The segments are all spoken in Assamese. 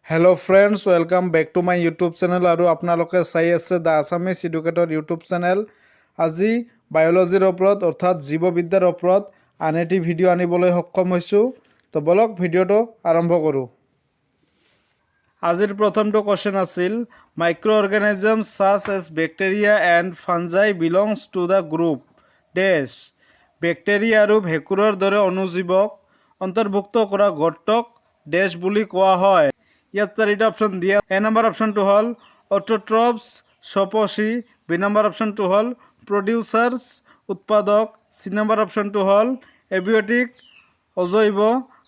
Hello' friends, welcome back to my YouTube channel আৰু আপোনালোকে চাই আছে the Assamese educator YouTube channel. আজি বায়'লজিৰ ওপৰত অৰ্থাৎ জীৱবিদ্যাৰ ওপৰত আন এটি ভিডিঅ' আনিবলৈ সক্ষম হৈছোঁ। তো বলক ভিডিঅ'টো আৰম্ভ কৰোঁ। আজিৰ প্ৰথমটো কুৱেশ্যন আছিল microorganism such as bacteria and fungi belongs to the group dash. Bacteria আৰু ভেঁকুৰৰ দৰে অনুজীৱক অন্তৰ্ভুক্ত কৰা গৰ্তক ডেছ বুলি কোৱা হয়। ইয়াত চাৰিটা অপশ্যন দিয়া। এ নম্বৰ অপশ্যনটো হ'ল অট'ট্ৰপছ চপচি, বি নম্বৰ অপশ্যনটো হ'ল প্ৰডিউচাৰ্ছ উৎপাদক, চি নম্বৰ অপশ্যনটো হ'ল এবিঅটিক অজৈব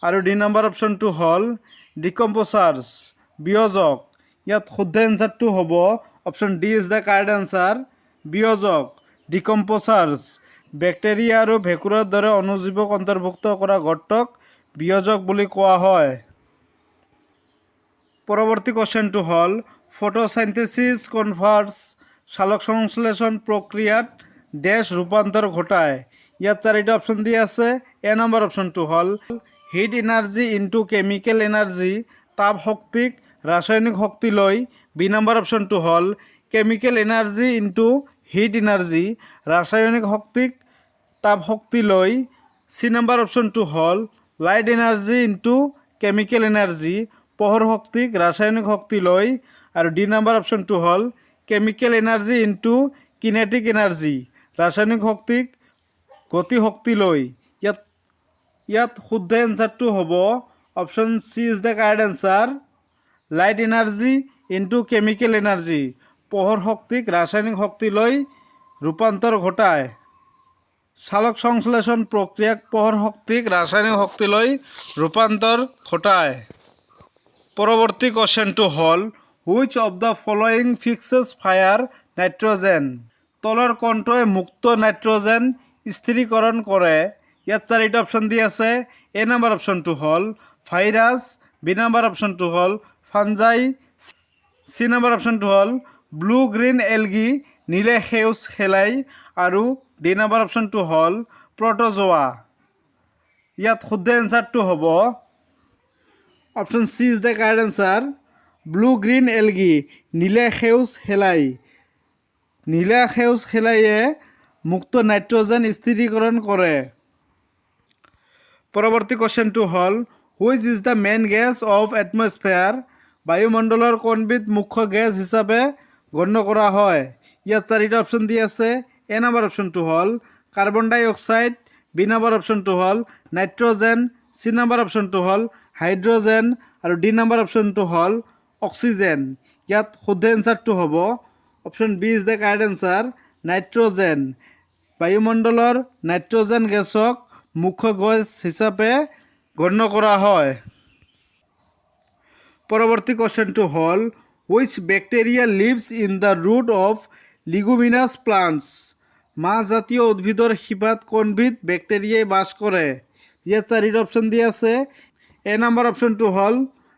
আৰু ডি নম্বৰ অপশ্যনটো হ'ল ডিকম্প'চাৰ্ছ বিয়োজক। ইয়াত শুদ্ধ এনচাৰটো হ'ব option D is the correct answer, বিয়োজক ডিকম্প'চাৰ্ছ। বেক্টেৰিয়া আৰু ভেঁকুৰৰ দৰে অনুজীৱক অন্তৰ্ভুক্ত কৰা গৰ্তক বিয়োজক বুলি কোৱা হয়। পৰৱৰ্তী কুৱেশ্যনটো হ'ল ফটোচাইন্থেচিছ কনভাৰ্টছ সালোক সংশ্লেষণ প্ৰক্ৰিয়াত ডেছ ৰূপান্তৰ ঘটায়। ইয়াত চাৰিটা অপশ্যন দিয়া আছে। এ নম্বৰ অপশ্যনটো হ'ল heat energy into chemical energy, তাপ শক্তিক ৰাসায়নিক শক্তিলৈ। বি নম্বৰ অপশ্যনটো হ'ল chemical energy into heat energy, ৰাসায়নিক শক্তিক তাপ শক্তিলৈ। চি নম্বৰ অপশ্যনটো হ'ল light energy into chemical energy, পোহৰ শক্তিক ৰাসায়নিক শক্তিলৈ। আৰু ডি নম্বৰ অপশ্যনটো হ'ল chemical energy into kinetic energy, ৰাসায়নিক শক্তিক গতি শক্তিলৈ। ইয়াত শুদ্ধ এনচাৰটো হ'ব option C is the correct answer, light energy into chemical energy, পোহৰ শক্তিক ৰাসায়নিক শক্তিলৈ ৰূপান্তৰ ঘটায়। সালোক সংশ্লেষণ প্ৰক্ৰিয়াক পোহৰ শক্তিক ৰাসায়নিক শক্তিলৈ ৰূপান্তৰ ঘটায়। পৰৱৰ্তী কুৱেশ্যনটো হ'ল which of the following fixes fire nitrogen. তলৰ কোনটোৱে মুক্ত নাইট্ৰজেন স্থিৰীকৰণ কৰে। ইয়াত চাৰিটা অপশ্যন দি আছে। এ নম্বৰ অপশ্যনটো হ'ল ভাইৰাছ, বি নম্বৰ অপশ্যনটো হ'ল ফাঞ্জাই, চি নম্বৰ অপশ্যনটো হ'ল ব্লু গ্ৰীণ এলগি নীলে সেউজ শেলাই আৰু ডি নম্বৰ অপশ্যনটো হ'ল প্ৰট'জোৱা। ইয়াত শুদ্ধ এনচাৰটো হ'ব option C is the correct answer, blue green algae নীলে সেউজ শেলাই। নীলা সেউজ শেলাইয়ে মুক্ত নাইট্ৰজেন স্থিৰীকৰণ কৰে। পৰৱৰ্তী কুৱেশ্যনটো হ'ল which is the main gas of atmosphere. বায়ুমণ্ডলৰ কোনবিধ মুখ্য গেছ হিচাপে গণ্য কৰা হয়। ইয়াত চাৰিটা অপশ্যন দি আছে। এ নম্বৰ অপশ্যনটো হ'ল কাৰ্বন ডাই অক্সাইড, বি নম্বৰ অপশ্যনটো হ'ল নাইট্ৰজেন, চি নম্বৰ অপশ্যনটো হ'ল হাইড্ৰজেন আৰু ডি নম্বৰ অপশ্যনটো হ'ল অক্সিজেন। ইয়াত শুদ্ধ এনচাৰটো হ'ব option B is the correct answer, nitrogen. বায়ুমণ্ডলৰ নাইট্ৰজেন গেছক মুখ্য গেছ হিচাপে গণ্য কৰা হয়। পৰৱৰ্তী কুৱেশ্যনটো হ'ল which bacteria lives in the root of leguminous plants. মাহজাতীয় উদ্ভিদৰ শিপাত কোনবিধ বেক্টেৰিয়াই বাস কৰে। ইয়াত চাৰিটা অপশ্যন দি আছে। এ নম্বৰ অপশ্যনটো হ'ল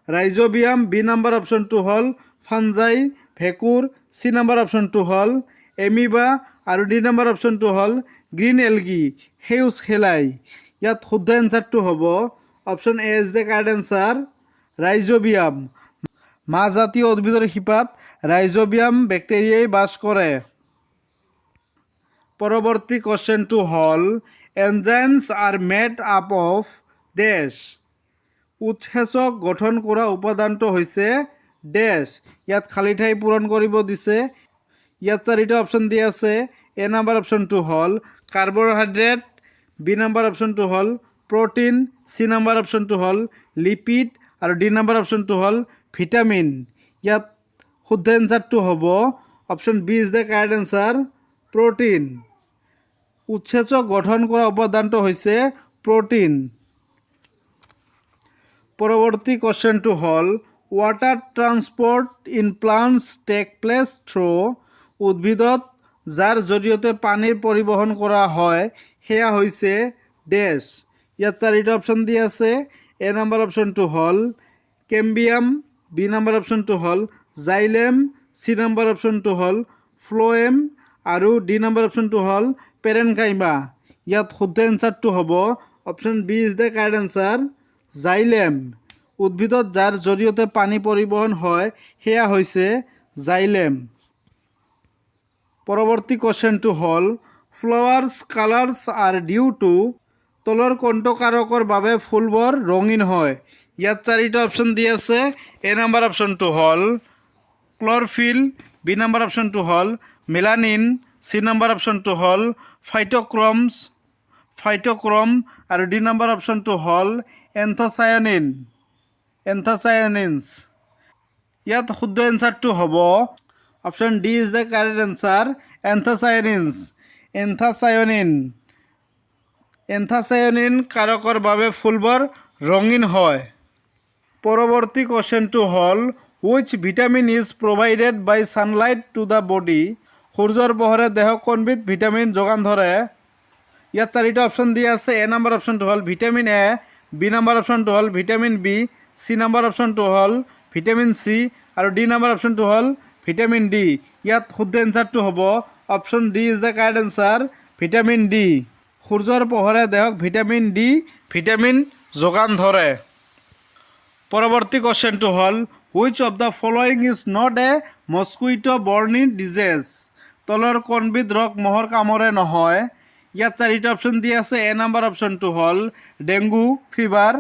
ৰাইজ'বিয়াম, বি নম্বৰ অপশ্যনটো হ'ল ফাঞ্জাই ভেঁকুৰ, চি নম্বৰ অপশ্যনটো হ'ল এমিবা আৰু ডি নম্বৰ অপশ্যনটো হ'ল গ্ৰীণ এলগি সেউজ শেলাই। ইয়াত শুদ্ধ এনচাৰটো হ'ব option A is the correct answer, Rhizobium. মাহজাতীয় উদ্ভিদৰ শিপাত ৰাইজ'বিয়াম বেক্টেৰিয়াই বাস কৰে। পৰৱৰ্তী কুৱেশ্যনটো হ'ল enzymes are made up of dash. উৎসেচক গঠন কৰা উপাদানটো হৈছে ডেছ। ইয়াত খালী ঠাই পূৰণ কৰিব দিছে। ইয়াত চাৰিটা অপশ্যন দি আছে। এ নম্বৰ অপশ্যনটো হ'ল কাৰ্বহাইড্ৰেট, বি নম্বৰ অপশ্যনটো হ'ল প্ৰ'টিন, চি নম্বৰ অপশ্যনটো হ'ল লিপিড আৰু ডি নম্বৰ অপশ্যনটো হ'ল ভিটামিন। ইয়াত শুদ্ধ এনচাৰটো হ'ব option B is the correct answer, protein. উৎসেচক গঠন কৰা উপাদানটো হৈছে প্ৰ'টিন। পৰৱৰ্তী কুৱেশ্যনটো হ'ল water transport in plants take place through. উদ্ভিদত যাৰ জৰিয়তে পানীৰ পৰিবহণ কৰা হয় সেয়া হৈছে ডেছ। ইয়াত চাৰিটা অপশ্যন দি আছে। এ নম্বৰ অপশ্যনটো হ'ল কেম্বিয়াম, বি নম্বৰ অপশ্যনটো হ'ল জাইলেম, চি নম্বৰ অপশ্যনটো হ'ল ফ্ল'এম আৰু ডি নম্বৰ অপশ্যনটো হ'ল পেৰেনকাইমা। ইয়াত শুদ্ধ এনচাৰটো হ'ব option B is the correct answer, xylem. উদ্ভিদত যাৰ জৰিয়তে পানী পৰিবহণ হয় সেয়া হৈছে জাইলেম। পৰৱৰ্তী কুৱেশ্যনটো হ'ল flowers colours are due to. তলৰ কোনটো কাৰকৰ বাবে ফুলবোৰ ৰঙীন হয়? ইয়াত চাৰিটা অপশ্যন দি আছে। এ নম্বৰ অপশ্যনটো হ'ল ক্লৰফিল, বি নম্বৰ অপশ্যনটো হ'ল মেলানিন, চি নম্বৰ অপশ্যনটো হ'ল ফাইট'ক্ৰম আৰু ডি নম্বৰ অপশ্যনটো হ'ল এন্থ'চায়ানিনছ। ইয়াত শুদ্ধ এনচাৰটো হ'ব option D is the correct answer, anthocyanin কাৰকৰ বাবে ফুলবোৰ ৰঙীন হয়। পৰৱৰ্তী কুৱেশ্যনটো হ'ল হুইচ vitamin is provided by sunlight to the body. সূৰ্যৰ পোহৰে দেহক কোনবিধ ভিটামিন যোগান ধৰে? ইয়াত চাৰিটা অপশ্যন দি আছে। এ নম্বৰ অপশ্যনটো হ'ল ভিটামিন এ, বি নম্বৰ অপশ্যনটো হ'ল ভিটামিন বি, চি নম্বৰ অপশ্যনটো হ'ল ভিটামিন চি আৰু ডি নম্বৰ অপশ্যনটো হ'ল ভিটামিন ডি। ইয়াত শুদ্ধ এনচাৰটো হ'ব option D is the correct answer, vitamin D. সূৰ্যৰ পোহৰে দেহক ভিটামিন যোগান ধৰে। পৰৱৰ্তী কুৱেশ্যনটো হ'ল which of the following is not a mosquito বৰ্ণ ডিজিজ। তলৰ কোনবিধ ৰোগ মহৰ কামোৰে নহয়? ইয়াত চাৰিটা অপশ্যন দি আছে। এ নম্বৰ অপশ্যনটো হ'ল ডেংগু ফিভাৰ,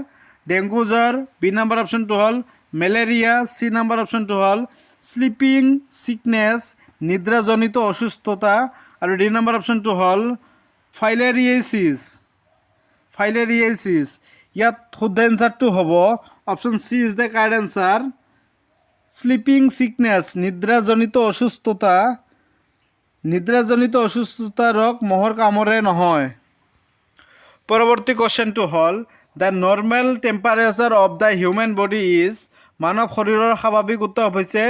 ডেংগু জ্বৰ, বি নম্বৰ অপশ্যনটো হ'ল মেলেৰিয়া, চি নম্বৰ অপশ্যনটো হ'ল স্লিপিং চিকনেছ নিদ্ৰাজনিত অসুস্থতা আৰু ডি নম্বৰ অপশ্যনটো হ'ল ফাইলেৰিয়েচিছ। ইয়াত শুদ্ধ এনচাৰটো হ'ব option C is the correct answer, sleeping sickness নিদ্ৰাজনিত অসুস্থতা ৰোগ মহৰ কামোৰে নহয়। পৰৱৰ্তী কুৱেশ্যনটো হ'ল the normal temperature of the human body is. মানৱ শৰীৰৰ স্বাভাৱিক উত্তাপ হৈছে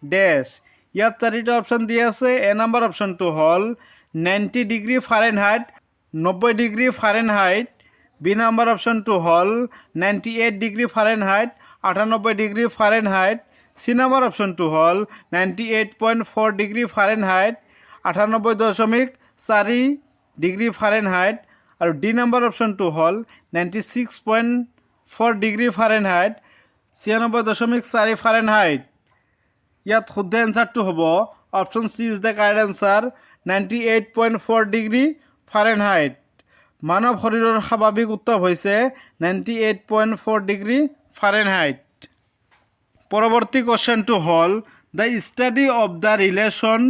ডেছ। ইয়াত চাৰিটা অপশ্যন দি আছে। এ নম্বৰ অপশ্যনটো হ'ল 90 degree Fahrenheit, 90 degree Fahrenheit, B number অপশ্যনটো হ'ল 98 degree Fahrenheit, 98 degree Fahrenheit, C number অপশ্যনটো হ'ল 98.4 ডিগ্ৰী ফাৰেনহাইট, 98.4 ডিগ্ৰী ফাৰেনহাইট আৰু ডি নম্বৰ অপশ্যনটো হ'ল 96.4 ডিগ্ৰী ফাৰেনহাইট, 96.4 ফাৰেনহাইট। ইয়াত শুদ্ধ এনচাৰটো হ'ব option C is the correct answer, 98.4 degree Fahrenheit. মানৱ শৰীৰৰ স্বাভাৱিক উত্তাপ হৈছে 98.4 ডিগ্ৰী ফাৰেনহাইট। পৰৱৰ্তী কুৱেশ্যনটো হ'ল the study of the relation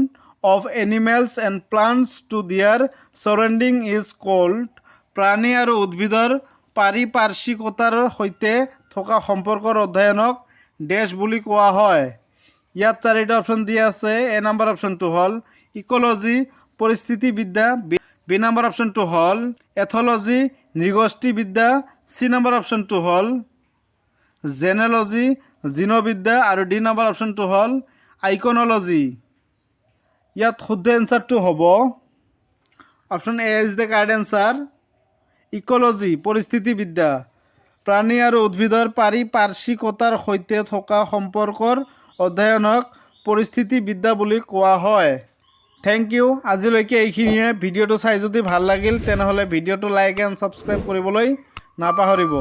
of animals and plants to their surrounding is called. প্ৰাণী আৰু উদ্ভিদৰ পাৰিপাৰ্শ্বিকতাৰ সৈতে থকা সম্পৰ্কৰ অধ্যয়নক ডেছ বুলি কোৱা হয়। ইয়াত চাৰিটা অপশ্যন দি আছে। এ নম্বৰ অপশ্যনটো হ'ল ইক'লজি পৰিস্থিতিবিদ্যা, বি নম্বৰ অপশ্যনটো হ'ল এথ'লজি নৃগোষ্ঠীবিদ্যা, চি নম্বৰ অপশ্যনটো হ'ল জেনেলজি জিনবিদ্যা আৰু ডি নম্বৰ অপশ্যনটো হ'ল আইকনলজি। ইয়াত শুদ্ধ এনচাৰটো হ'ব option A is the correct answer, ecology পৰিস্থিতিবিদ্যা। প্ৰাণী আৰু উদ্ভিদৰ পাৰিপাৰ্শ্বিকতাৰ সৈতে থকা সম্পৰ্কৰ অধ্যয়নক পৰিস্থিতিবিদ্যা বুলি কোৱা হয়। Thank you. আজিলৈকে এইখিনিয়ে। ভিডিঅ'টো চাই যদি ভাল লাগিল তেনেহ'লে ভিডিঅ'টো লাইক এণ্ড ছাবস্ক্ৰাইব কৰিবলৈ নাপাহৰিব।